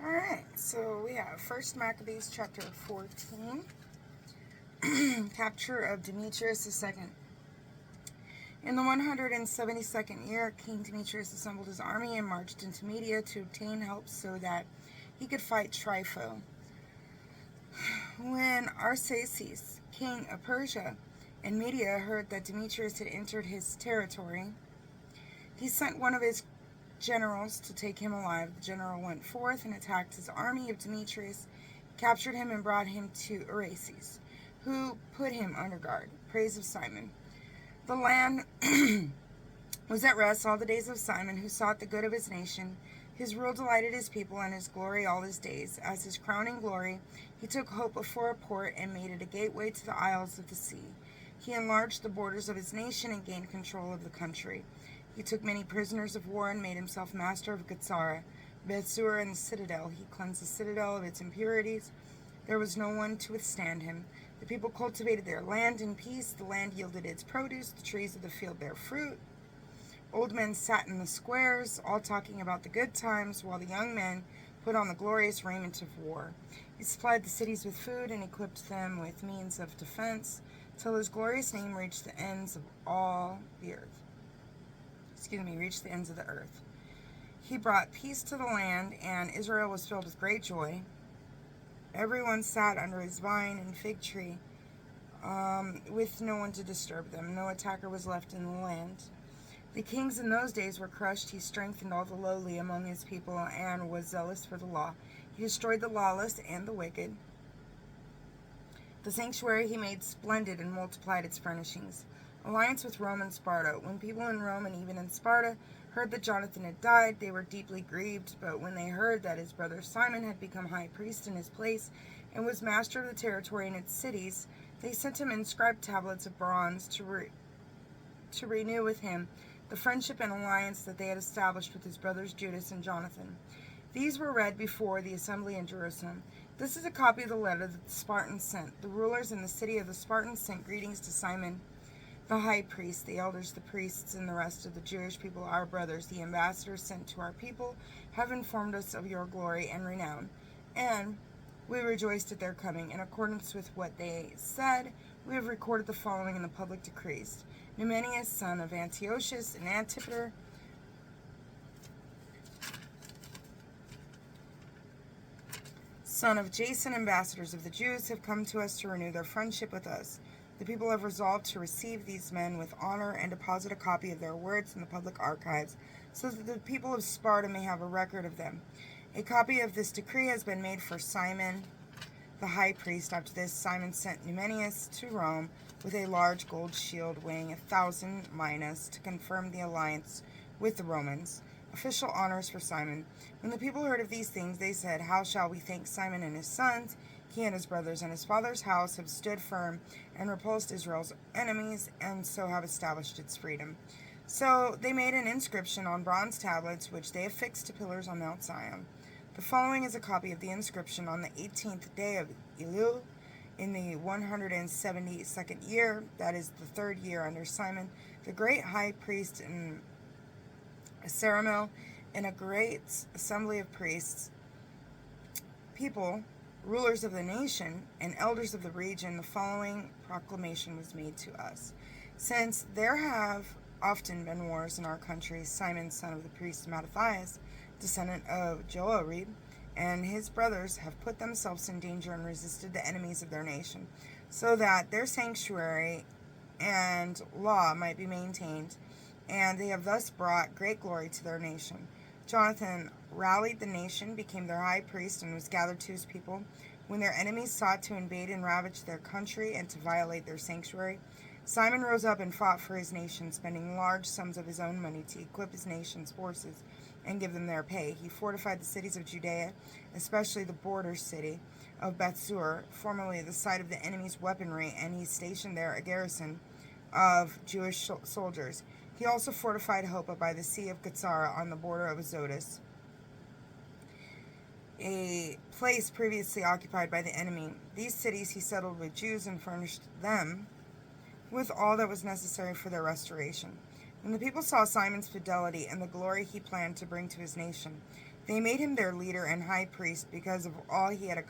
Alright, so we have First Maccabees Chapter 14, Capture of Demetrius II. In the 172nd year, King Demetrius assembled his army and marched into Media to obtain help so that he could fight Trypho. When Arsaces, king of Persia and Media, heard that Demetrius had entered his territory, he sent one of his generals to take him alive. The general went forth and attacked his army of Demetrius, captured him, and brought him to Araces, who put him under guard. Praise of Simon. The land was at rest all the days of Simon, who sought the good of his nation. His rule delighted his people, and his glory all his days. As his crowning glory, he took Hope for a port and made it a gateway to the isles of the sea. He enlarged the borders of his nation and gained control of the country. He took many prisoners of war and made himself master of Gatsara, Bethsur, and the citadel. He cleansed the citadel of its impurities. There was no one to withstand him. The people cultivated their land in peace. The land yielded its produce. The trees of the field their fruit. Old men sat in the squares, all talking about the good times, while the young men put on the glorious raiment of war. He supplied the cities with food and equipped them with means of defense, till his glorious name reached the ends of all the earth. Reached the ends of the earth. He brought peace to the land, and Israel was filled with great joy. Everyone sat under his vine and fig tree, with no one to disturb them. No attacker was left in the land. The kings in those days were crushed. He strengthened all the lowly among his people and was zealous for the law. He destroyed the lawless and the wicked. The sanctuary he made splendid and multiplied its furnishings. Alliance with Rome and Sparta. When people in Rome and even in Sparta heard that Jonathan had died, they were deeply grieved. But when they heard that his brother Simon had become high priest in his place and was master of the territory and its cities, they sent him inscribed tablets of bronze to renew with him the friendship and alliance that they had established with his brothers Judas and Jonathan. These were read before the assembly in Jerusalem. This is a copy of the letter that the Spartans sent. The rulers in the city of the Spartans sent greetings to Simon, the high priest, the elders, the priests, and the rest of the Jewish people, our brothers. The ambassadors sent to our people have informed us of your glory and renown, and we rejoiced at their coming. In accordance with what they said, we have recorded the following in the public decrees. Numenius, son of Antiochus, and Antipater, son of Jason, ambassadors of the Jews, have come to us to renew their friendship with us. The people have resolved to receive these men with honor and deposit a copy of their words in the public archives, so that the people of Sparta may have a record of them. A copy of this decree has been made for Simon, the high priest. After this, Simon sent Numenius to Rome with a large gold shield weighing 1,000 minas to confirm the alliance with the Romans. Official honors for Simon. When the people heard of these things, they said, "How shall we thank Simon and his sons? He and his brothers and his father's house have stood firm and repulsed Israel's enemies, and so have established its freedom." So they made an inscription on bronze tablets, which they affixed to pillars on Mount Zion. The following is a copy of the inscription. On the 18th day of Elul, in the 172nd year, that is the third year under Simon, the great high priest in Ceramel, and a great assembly of priests, people, rulers of the nation, and elders of the region, the following proclamation was made to us. Since there have often been wars in our country, Simon, son of the priest Mattathias, descendant of Joarib, and his brothers have put themselves in danger and resisted the enemies of their nation, so that their sanctuary and law might be maintained, and they have thus brought great glory to their nation. Jonathan rallied the nation, became their high priest, and was gathered to his people. When their enemies sought to invade and ravage their country and to violate their sanctuary, Simon rose up and fought for his nation, spending large sums of his own money to equip his nation's forces and give them their pay. He fortified the cities of Judea, especially the border city of Bethsur, formerly the site of the enemy's weaponry, and he stationed there a garrison of Jewish soldiers. He also fortified Hoppa by the sea of Gatsara on the border of Azotus, a place previously occupied by the enemy. These cities he settled with Jews and furnished them with all that was necessary for their restoration. When the people saw Simon's fidelity and the glory he planned to bring to his nation, They made him their leader and high priest because of all he had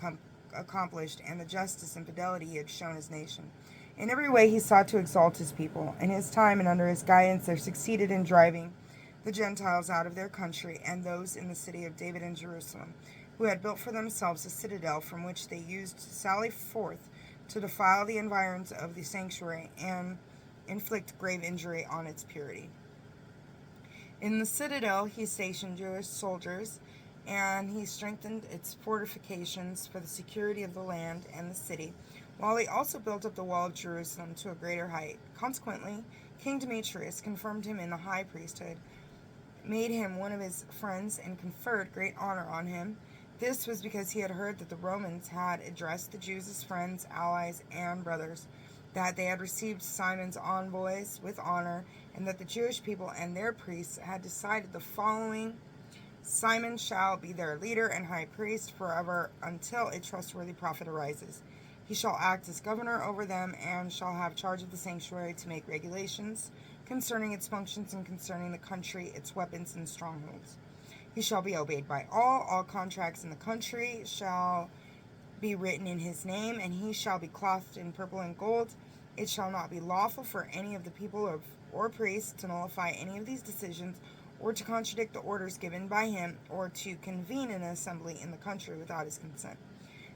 accomplished and the justice and fidelity he had shown his nation. In every way he sought to exalt his people. In his time and under his guidance they succeeded in driving the Gentiles out of their country and those in the city of David and Jerusalem, who had built for themselves a citadel from which they used to sally forth to defile the environs of the sanctuary and inflict grave injury on its purity. In the citadel he stationed Jewish soldiers, and he strengthened its fortifications for the security of the land and the city, while he also built up the wall of Jerusalem to a greater height. Consequently, King Demetrius confirmed him in the high priesthood, made him one of his friends, and conferred great honor on him. This was because he had heard that the Romans had addressed the Jews as friends, allies, and brothers, that they had received Simon's envoys with honor, and that the Jewish people and their priests had decided the following: Simon shall be their leader and high priest forever until a trustworthy prophet arises. He shall act as governor over them and shall have charge of the sanctuary to make regulations concerning its functions and concerning the country, its weapons, and strongholds. He shall be obeyed by all. All contracts in the country shall be written in his name, and he shall be clothed in purple and gold. It shall not be lawful for any of the people or priests to nullify any of these decisions, or to contradict the orders given by him, or to convene an assembly in the country without his consent.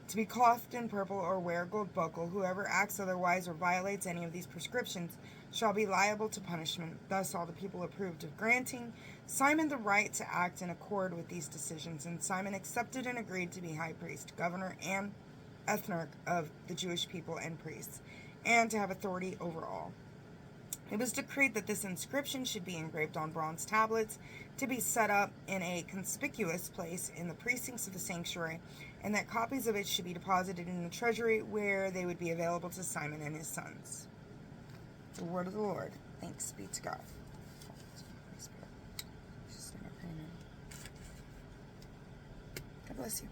To be clothed in purple or wear a gold buckle, whoever acts otherwise or violates any of these prescriptions shall be liable to punishment. Thus all the people approved of granting Simon the right to act in accord with these decisions, and Simon accepted and agreed to be high priest, governor, and ethnarch of the Jewish people and priests, and to have authority over all. It was decreed that this inscription should be engraved on bronze tablets to be set up in a conspicuous place in the precincts of the sanctuary, and that copies of it should be deposited in the treasury where they would be available to Simon and his sons. The word of the Lord. Thanks be to God. God bless you.